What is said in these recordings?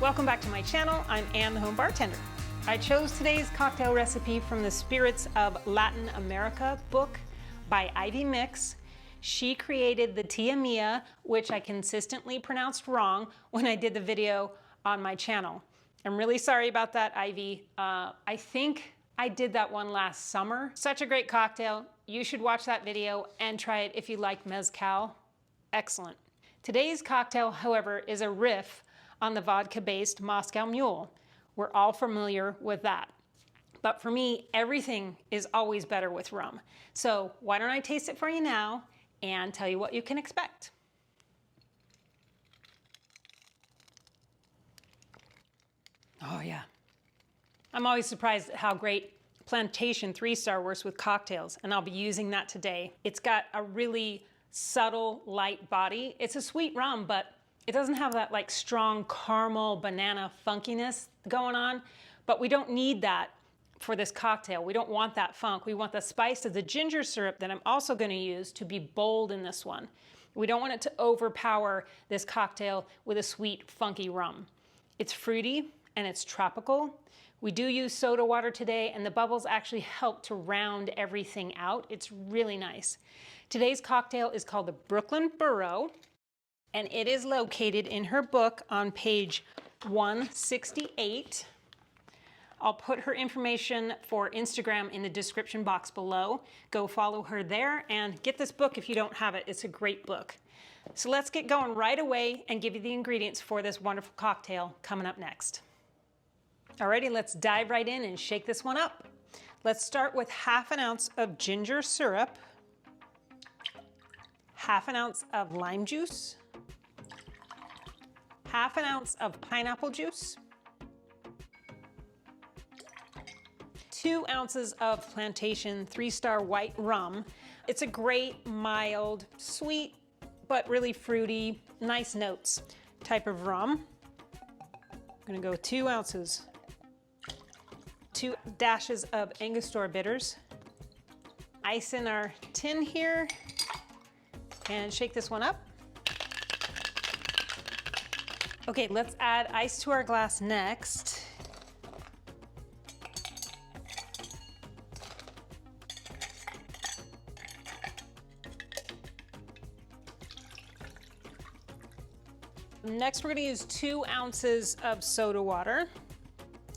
Welcome back to my channel. I'm Ann, the home bartender. I chose today's cocktail recipe from the Spirits of Latin America book by Ivy Mix. She created the Tia Mia, which I consistently pronounced wrong when I did the video on my channel. I'm really sorry about that, Ivy. I think I did that one last summer. Such a great cocktail. You should watch that video and try it if you like mezcal. Excellent. Today's cocktail, however, is a riff on the vodka-based Moscow Mule. We're all familiar with that. But for me, everything is always better with rum. So why don't I taste it for you now and tell you what you can expect. Oh yeah. I'm always surprised at how great Plantation 3-star works with cocktails, and I'll be using that today. It's got a really subtle, light body. It's a sweet rum, but it doesn't have that like strong caramel banana funkiness going on, but we don't need that for this cocktail. We don't want that funk. We want the spice of the ginger syrup that I'm also going to use to be bold in this one. We don't want it to overpower this cocktail with a sweet, funky rum. It's fruity and it's tropical. We do use soda water today, and the bubbles actually help to round everything out. It's really nice. Today's cocktail is called the Brooklyn Burro, and it is located in her book on page 168. I'll put her information for Instagram in the description box below. Go follow her there and get this book if you don't have it. It's a great book. So let's get going right away and give you the ingredients for this wonderful cocktail coming up next. Alrighty, let's dive right in and shake this one up. Let's start with ½ an ounce of ginger syrup, ½ an ounce of lime juice, ½ an ounce of pineapple juice, 2 ounces of Plantation 3-star white rum. It's a great, mild, sweet, but really fruity, nice notes type of rum. I'm gonna go 2 ounces, 2 dashes of Angostura bitters, ice in our tin here, and shake this one up. Okay, let's add ice to our glass next. Next, we're gonna use 2 ounces of soda water.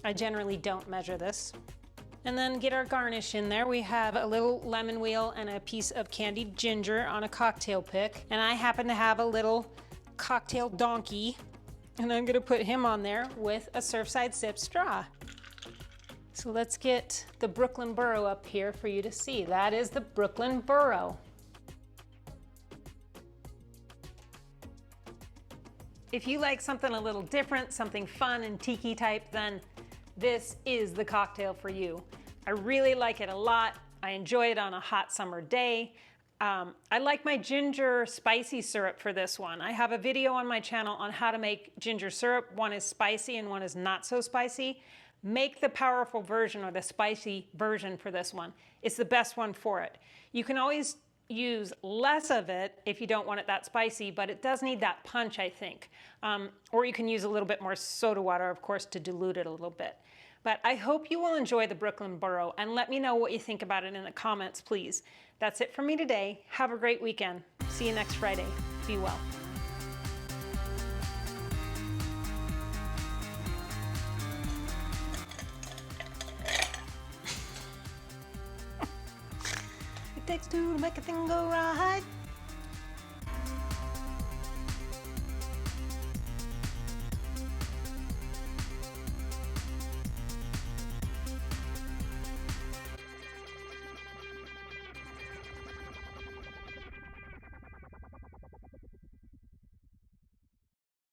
I generally don't measure this. And then get our garnish in there. We have a little lemon wheel and a piece of candied ginger on a cocktail pick. And I happen to have a little cocktail donkey, and I'm gonna put him on there with a Surfside Sip straw. So let's get the Brooklyn Burro up here for you to see. That is the Brooklyn Burro. If you like something a little different, something fun and tiki type, then this is the cocktail for you. I really like it a lot. I enjoy it on a hot summer day. I like my ginger spicy syrup for this one. I have a video on my channel on how to make ginger syrup. One is spicy and one is not so spicy. Make the powerful version or the spicy version for this one. It's the best one for it. You can always use less of it if you don't want it that spicy, but it does need that punch, I think. Or you can use a little bit more soda water, of course, to dilute it a little bit. But I hope you will enjoy the Brooklyn Burro, and let me know what you think about it in the comments, please. That's it for me today. Have a great weekend. See you next Friday. Be well. It takes two to make a thing go right.